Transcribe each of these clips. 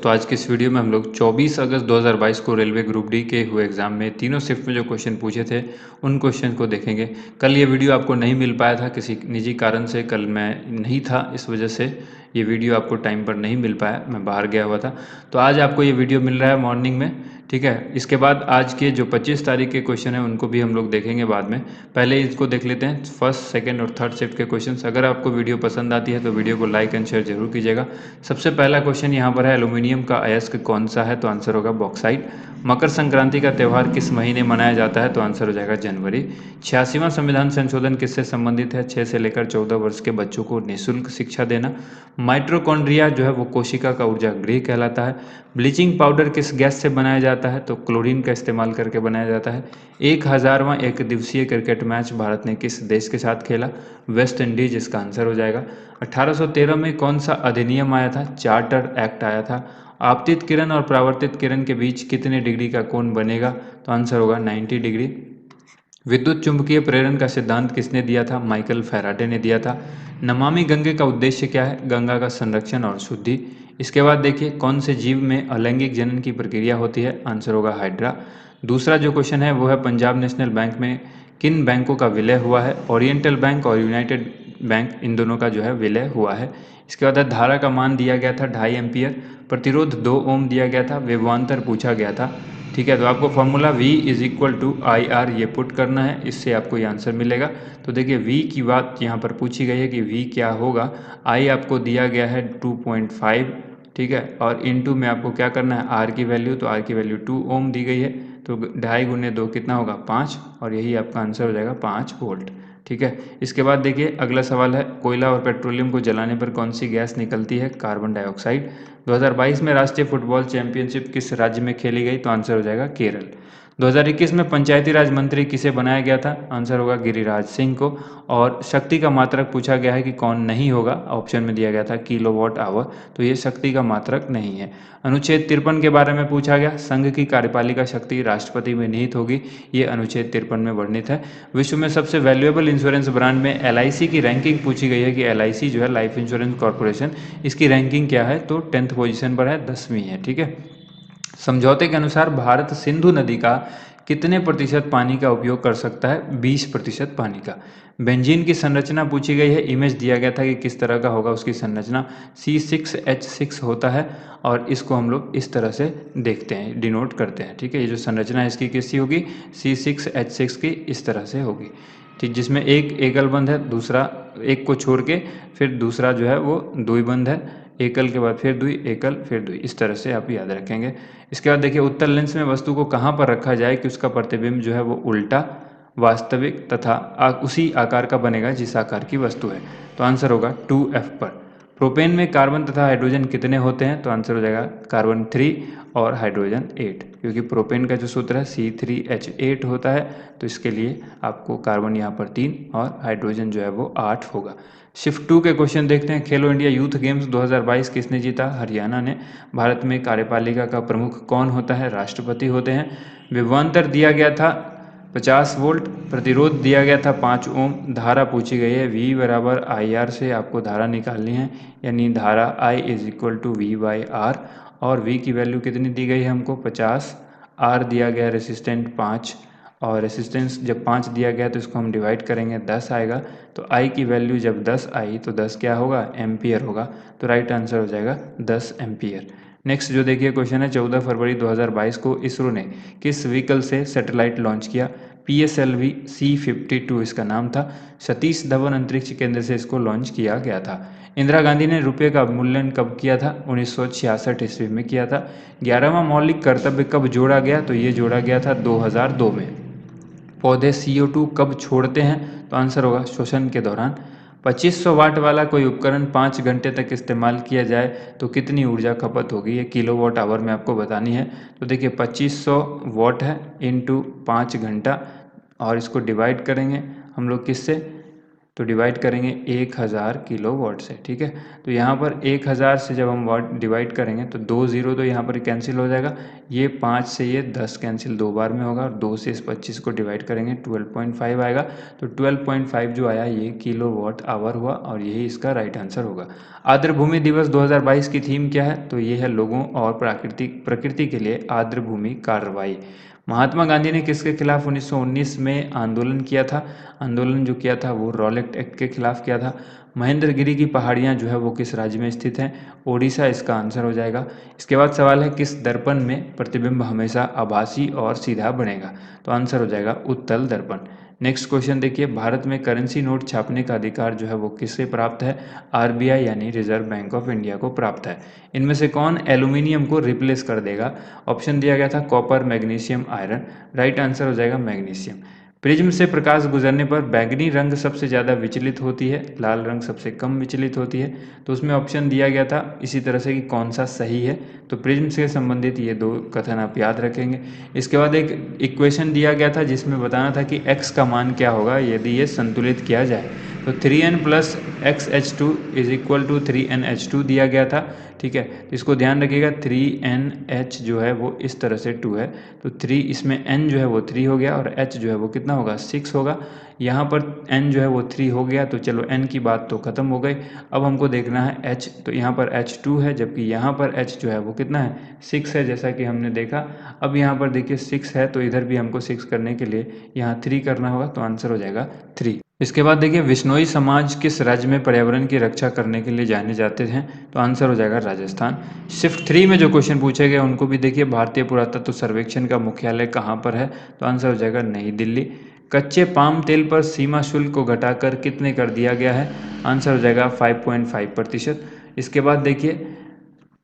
दोस्तों, आज के इस वीडियो में हम लोग 24 अगस्त 2022 को रेलवे ग्रुप डी के हुए एग्ज़ाम में तीनों शिफ्ट में जो क्वेश्चन पूछे थे उन क्वेश्चन को देखेंगे। कल ये वीडियो आपको नहीं मिल पाया था, किसी निजी कारण से कल मैं नहीं था, इस वजह से ये वीडियो आपको टाइम पर नहीं मिल पाया, मैं बाहर गया हुआ था। तो आज आपको ये वीडियो मिल रहा है मॉर्निंग में, ठीक है। इसके बाद आज के जो 25 तारीख के क्वेश्चन हैं उनको भी हम लोग देखेंगे बाद में। पहले इसको देख लेते हैं, फर्स्ट, सेकंड और थर्ड शिफ्ट के क्वेश्चंस। अगर आपको वीडियो पसंद आती है तो वीडियो को लाइक एंड शेयर जरूर कीजिएगा। सबसे पहला क्वेश्चन यहाँ पर है, एल्यूमिनियम का अयस्क कौन सा है? तो आंसर होगा बॉक्साइट। मकर संक्रांति का त्यौहार किस महीने मनाया जाता है? तो आंसर हो जाएगा जनवरी। 86वां संविधान संशोधन किससे संबंधित है? 6 से लेकर 14 वर्ष के बच्चों को निःशुल्क शिक्षा देना। माइटोकॉन्ड्रिया जो है वो कोशिका का ऊर्जा गृह कहलाता है। ब्लीचिंग पाउडर किस गैस से बनाया जाता है? तो क्लोरीन का इस्तेमाल करके बनाया जाता है। 1000वां एक दिवसीय क्रिकेट मैच भारत ने किस देश के साथ खेला? वेस्ट इंडीज, इसका आंसर हो जाएगा। 1813 में कौन सा अधिनियम आया था? चार्टर एक्ट आया था। आपतित किरण और परावर्तित किरण के बीच कितने डिग्री का कोण बनेगा? तो आंसर होगा 90 डिग्री। विद्युत चुंबकीय प्रेरण का सिद्धांत किसने दिया था? माइकल फैराडे ने दिया था। नमामि गंगे का उद्देश्य क्या है? गंगा का संरक्षण और शुद्धि। इसके बाद देखिए, कौन से जीव में अलैंगिक जनन की प्रक्रिया होती है? आंसर होगा हाइड्रा। दूसरा जो क्वेश्चन है वो है, पंजाब नेशनल बैंक में किन बैंकों का विलय हुआ है? ओरिएंटल बैंक और यूनाइटेड बैंक, इन दोनों का जो है विलय हुआ है। इसके बाद धारा का मान दिया गया था 2.5 एम्पियर, प्रतिरोध 2 ओम दिया गया था, विभवांतर पूछा गया था। ठीक है, तो आपको फॉर्मूला V = IR ये पुट करना है, इससे आपको ये आंसर मिलेगा। तो देखिए V की बात यहाँ पर पूछी गई है कि V क्या होगा। I आपको दिया गया है 2.5, ठीक है, और इनटू में आपको क्या करना है R की वैल्यू, तो R की वैल्यू 2 ओम दी गई है, तो 2.5 गुने 2 कितना होगा? 5, और यही आपका आंसर हो जाएगा 5 वोल्ट। ठीक है, इसके बाद देखिए अगला सवाल है, कोयला और पेट्रोलियम को जलाने पर कौन सी गैस निकलती है? Carbon dioxide. 2022 में राष्ट्रीय फुटबॉल चैंपियनशिप किस राज्य में खेली गई? तो आंसर हो जाएगा केरल। 2021 में पंचायती राज मंत्री किसे बनाया गया था? आंसर होगा गिरिराज सिंह को। और शक्ति का मात्रक पूछा गया है कि कौन नहीं होगा, ऑप्शन में दिया गया था किलोवाट आवर, तो ये शक्ति का मात्रक नहीं है। अनुच्छेद 53 के बारे में पूछा गया, संघ की कार्यपालिका शक्ति राष्ट्रपति में निहित होगी, ये अनुच्छेद 53 में वर्णित है। विश्व में सबसे वैल्यूएबल इंश्योरेंस ब्रांड में LIC की रैंकिंग पूछी गई है कि LIC जो है लाइफ इंश्योरेंस कॉर्पोरेशन, इसकी रैंकिंग क्या है? तो 10th पोजीशन पर है, 10वीं है। ठीक है, समझौते के अनुसार भारत सिंधु नदी का कितने प्रतिशत पानी का उपयोग कर सकता है? 20% पानी का। बेंजीन की संरचना पूछी गई है, इमेज दिया गया था कि किस तरह का होगा उसकी संरचना, C6H6 होता है, और इसको हम लोग इस तरह से देखते हैं, डिनोट करते हैं। ठीक है, ये जो संरचना है इसकी किसकी होगी? C6H6 की इस तरह से होगी। ठीक, जिसमें एक एकल बंध है, दूसरा एक को छोड़ के फिर दूसरा जो है वो द्विबंध है, एकल के बाद फिर द्वि, एकल फिर द्वि, इस तरह से आप याद रखेंगे। इसके बाद देखिए, उत्तल लेंस में वस्तु को कहाँ पर रखा जाए कि उसका प्रतिबिंब जो है वो उल्टा, वास्तविक तथा उसी आकार का बनेगा जिस आकार की वस्तु है? तो आंसर होगा 2F पर। प्रोपेन में कार्बन तथा हाइड्रोजन कितने होते हैं? तो आंसर हो जाएगा कार्बन 3 और हाइड्रोजन 8, क्योंकि प्रोपेन का जो सूत्र है C3H8 होता है, तो इसके लिए आपको कार्बन यहाँ पर 3 और हाइड्रोजन जो है वो 8 होगा। शिफ्ट 2 के क्वेश्चन देखते हैं। खेलो इंडिया यूथ गेम्स 2022 किसने जीता? हरियाणा ने। भारत में कार्यपालिका का प्रमुख कौन होता है? राष्ट्रपति होते हैं। विभवांतर दिया गया था 50 वोल्ट, प्रतिरोध दिया गया था 5 ओम, धारा पूछी गई है V = IR से आपको धारा निकालनी है, यानी धारा I = V/R, और V की वैल्यू कितनी दी गई है हमको? 50, R दिया गया रेसिस्टेंट 5, और रेसिस्टेंस जब 5 दिया गया तो इसको हम डिवाइड करेंगे, 10 आएगा, तो I की वैल्यू जब 10 आई तो 10 क्या होगा? एम्पियर होगा, तो राइट आंसर हो जाएगा 10 एम्पियर। नेक्स्ट जो देखिए क्वेश्चन है, 14 फरवरी 2022 को इसरो ने किस व्हीकल से सैटेलाइट लॉन्च किया? PSLV C52 इसका नाम था। सतीश धवन अंतरिक्ष केंद्र से इसको लॉन्च किया गया था। इंदिरा गांधी ने रुपये का अवमूल्यन कब किया था? 1966 ईस्वी में किया था। 11वां मौलिक कर्तव्य कब जोड़ा गया? तो ये जोड़ा गया था 2002 में। पौधे CO2 कब छोड़ते हैं? तो आंसर होगा श्वसन के दौरान। 2500 वाट वाला कोई उपकरण 5 घंटे तक इस्तेमाल किया जाए तो कितनी ऊर्जा खपत होगी? ये किलोवाट आवर में आपको बतानी है। तो देखिए 2500 वाट है इंटू 5 घंटा, और इसको डिवाइड करेंगे हम लोग किससे? तो डिवाइड करेंगे 1000 किलोवाट से, ठीक है। तो यहाँ पर 1000 से जब हम वाट डिवाइड करेंगे तो 2 ज़ीरो तो यहाँ पर कैंसिल हो जाएगा, ये 5 से ये 10 कैंसिल 2 बार में होगा, और 2 से इस 25 को डिवाइड करेंगे 12.5 आएगा। तो 12.5 जो आया ये किलोवाट आवर हुआ, और यही इसका राइट आंसर होगा। आर्द्र भूमि दिवस 2022 की थीम क्या है? तो ये है लोगों और प्रकृति के लिए आर्द्र भूमि कार्रवाई। महात्मा गांधी ने किसके खिलाफ 1919 में आंदोलन किया था? आंदोलन जो किया था वो रॉलेट एक्ट के खिलाफ किया था। महेंद्रगिरी की पहाड़ियाँ जो है वो किस राज्य में स्थित हैं? ओडिशा इसका आंसर हो जाएगा। इसके बाद सवाल है किस दर्पण में प्रतिबिंब हमेशा आभासी और सीधा बनेगा? तो आंसर हो जाएगा उत्तल दर्पण। नेक्स्ट क्वेश्चन देखिए, भारत में करेंसी नोट छापने का अधिकार जो है वो किससे प्राप्त है? आरबीआई यानी रिजर्व बैंक ऑफ इंडिया को प्राप्त है। इनमें से कौन एल्यूमिनियम को रिप्लेस कर देगा? ऑप्शन दिया गया था copper, magnesium, iron. Right answer हो जाएगा मैग्नीशियम। प्रिज्म से प्रकाश गुजरने पर बैंगनी रंग सबसे ज़्यादा विचलित होती है, लाल रंग सबसे कम विचलित होती है। तो उसमें ऑप्शन दिया गया था इसी तरह से कि कौन सा सही है। तो प्रिज्म से संबंधित ये दो कथन आप याद रखेंगे। इसके बाद एक इक्वेशन दिया गया था जिसमें बताना था कि x का मान क्या होगा यदि ये संतुलित किया जाए। तो 3n plus XH2 is equal to 3NH2 दिया गया था, ठीक है। तो इसको ध्यान रखिएगा, 3NH जो है वो इस तरह से 2 है, तो 3 इसमें n जो है वो 3 हो गया, और h जो है वो कितना होगा 6 होगा। यहाँ पर n जो है वो 3 हो गया, तो चलो n की बात तो खत्म हो गई। अब हमको देखना है h, तो यहाँ पर H2 है, जबकि यहाँ पर h जो है वो कितना है 6 है, जैसा कि हमने देखा। अब यहाँ पर देखिए 6 है, तो इधर भी हमको 6 करने के लिए यहाँ 3 करना होगा, तो आंसर हो जाएगा 3। इसके बाद देखिए विश्नोई समाज किस राज्य में पर्यावरण की रक्षा करने के लिए जाने जाते हैं? तो आंसर हो जाएगा राजस्थान। शिफ्ट 3 में जो क्वेश्चन पूछे गए उनको भी देखिए, भारतीय पुरातत्व सर्वेक्षण का मुख्यालय कहाँ पर है? तो आंसर हो जाएगा नई दिल्ली। कच्चे पाम तेल पर सीमा शुल्क को घटाकर कितने कर दिया गया है? आंसर हो जाएगा 5.5%। इसके बाद देखिए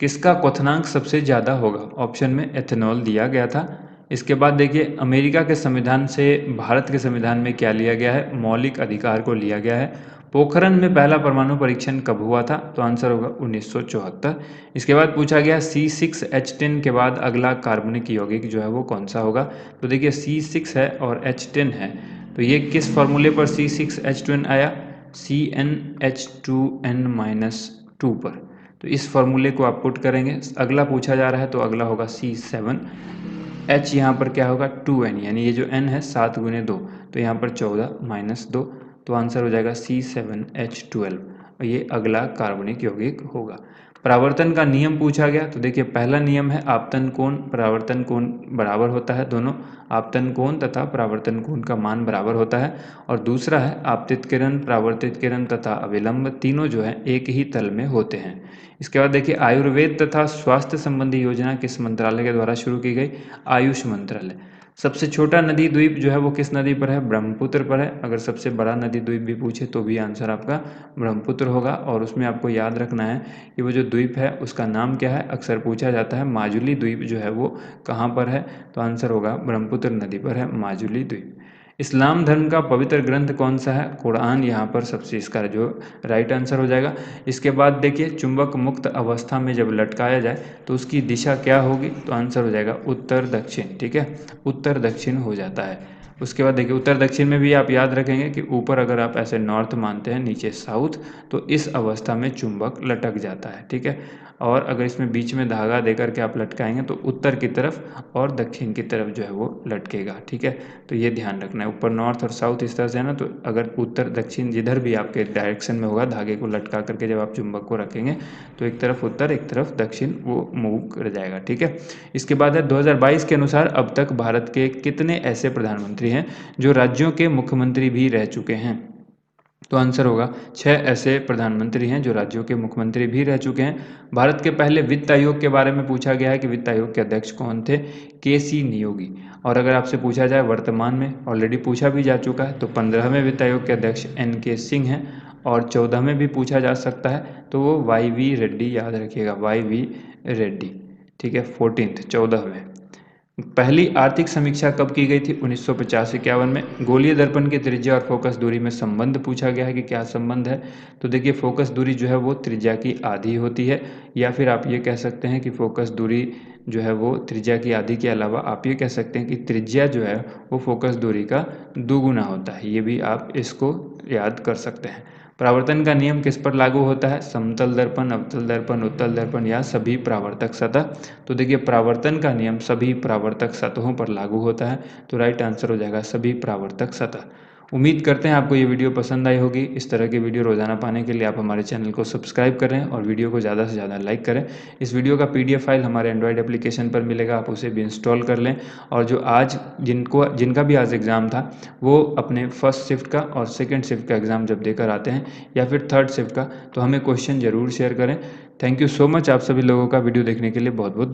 किसका क्वथनांक सबसे ज़्यादा होगा? ऑप्शन में एथेनॉल दिया गया था। इसके बाद देखिए अमेरिका के संविधान से भारत के संविधान में क्या लिया गया है? मौलिक अधिकार को लिया गया है। पोखरण में पहला परमाणु परीक्षण कब हुआ था? तो आंसर होगा 1974। इसके बाद पूछा गया C6H10 के बाद अगला कार्बनिक यौगिक जो है वो कौन सा होगा? तो देखिए C6 है और H10 है, तो ये किस फॉर्मूले पर C6H10 आया? CnH2n-2 पर। तो इस फॉर्मूले को आप पुट करेंगे। अगला पूछा जा रहा है तो अगला होगा C7। H यहाँ पर क्या होगा 2n, यानी ये जो n है 7 गुने 2, तो यहाँ पर 14 -2, तो आंसर हो जाएगा C7H12, और ये अगला कार्बनिक यौगिक होगा। परावर्तन का नियम पूछा गया, तो देखिए पहला नियम है आपतन कोण परावर्तन कोण बराबर होता है, दोनों आपतन कोण तथा परावर्तन कोण का मान बराबर होता है। और दूसरा है आपतित किरण, परावर्तित किरण तथा अविलंब तीनों जो है एक ही तल में होते हैं। इसके बाद देखिए आयुर्वेद तथा स्वास्थ्य संबंधी योजना किस मंत्रालय के द्वारा शुरू की गई? आयुष मंत्रालय। सबसे छोटा नदी द्वीप जो है वो किस नदी पर है? ब्रह्मपुत्र पर है। अगर सबसे बड़ा नदी द्वीप भी पूछे तो भी आंसर आपका ब्रह्मपुत्र होगा। और उसमें आपको याद रखना है कि वो जो द्वीप है उसका नाम क्या है, अक्सर पूछा जाता है। माजुली द्वीप जो है वो कहाँ पर है? तो आंसर होगा ब्रह्मपुत्र नदी पर है माजुली द्वीप। इस्लाम धर्म का पवित्र ग्रंथ कौन सा है? कुरान यहाँ पर सबसे इसका जो राइट आंसर हो जाएगा। इसके बाद देखिए चुंबक मुक्त अवस्था में जब लटकाया जाए तो उसकी दिशा क्या होगी? तो आंसर हो जाएगा उत्तर दक्षिण, ठीक है, उत्तर दक्षिण हो जाता है। उसके बाद देखिए उत्तर दक्षिण में भी आप याद रखेंगे कि ऊपर अगर आप ऐसे नॉर्थ मानते हैं, नीचे साउथ, तो इस अवस्था में चुंबक लटक जाता है, ठीक है। और अगर इसमें बीच में धागा देकर के आप लटकाएंगे तो उत्तर की तरफ और दक्षिण की तरफ जो है वो लटकेगा, ठीक है। तो ये ध्यान रखना है, ऊपर नॉर्थ और साउथ इस तरह से है ना, तो अगर उत्तर दक्षिण जिधर भी आपके डायरेक्शन में होगा धागे को लटका करके जब आप चुंबक को रखेंगे तो एक तरफ उत्तर एक तरफ दक्षिण वो मूव कर जाएगा, ठीक है। इसके बाद है 2022 के अनुसार अब तक भारत के कितने ऐसे प्रधानमंत्री हैं जो राज्यों के मुख्यमंत्री भी रह चुके हैं? तो आंसर होगा 6 ऐसे प्रधानमंत्री हैं जो राज्यों के मुख्यमंत्री भी रह चुके हैं। भारत के पहले वित्त आयोग के बारे में पूछा गया है कि वित्त आयोग के अध्यक्ष कौन थे? KC नियोगी। और अगर आपसे पूछा जाए वर्तमान में, ऑलरेडी पूछा भी जा चुका है, तो 15वें वित्त आयोग के अध्यक्ष NK सिंह हैं। और 14वें भी पूछा जा सकता है तो वो YV रेड्डी, याद रखिएगा YV रेड्डी, ठीक है। 14th 14वें। पहली आर्थिक समीक्षा कब की गई थी? 1950-51 में। गोलीय दर्पण की त्रिज्या और फोकस दूरी में संबंध पूछा गया है कि क्या संबंध है? तो देखिए फोकस दूरी जो है वो त्रिज्या की आधी होती है, या फिर आप ये कह सकते हैं कि फोकस दूरी जो है वो त्रिज्या की आधी के अलावा आप ये कह सकते हैं कि त्रिज्या जो है वो फोकस दूरी का दुगुना होता है। ये भी आप इसको याद कर सकते हैं। परावर्तन का नियम किस पर लागू होता है? समतल दर्पण, अवतल दर्पण, उत्तल दर्पण या सभी परावर्तक सतह? तो देखिए परावर्तन का नियम सभी परावर्तक सतहों पर लागू होता है, तो राइट आंसर हो जाएगा सभी परावर्तक सतह। उम्मीद करते हैं आपको ये वीडियो पसंद आई होगी। इस तरह की वीडियो रोजाना पाने के लिए आप हमारे चैनल को सब्सक्राइब करें और वीडियो को ज़्यादा से ज़्यादा लाइक करें। इस वीडियो का पीडीएफ फाइल हमारे एंड्रॉयड एप्लीकेशन पर मिलेगा, आप उसे भी इंस्टॉल कर लें। और जो आज जिनका भी आज एग्ज़ाम था वो अपने फर्स्ट शिफ्ट का और सेकेंड शिफ्ट का एग्ज़ाम जब देकर आते हैं या फिर थर्ड शिफ्ट का, तो हमें क्वेश्चन ज़रूर शेयर करें। थैंक यू सो मच आप सभी लोगों का वीडियो देखने के लिए बहुत बहुत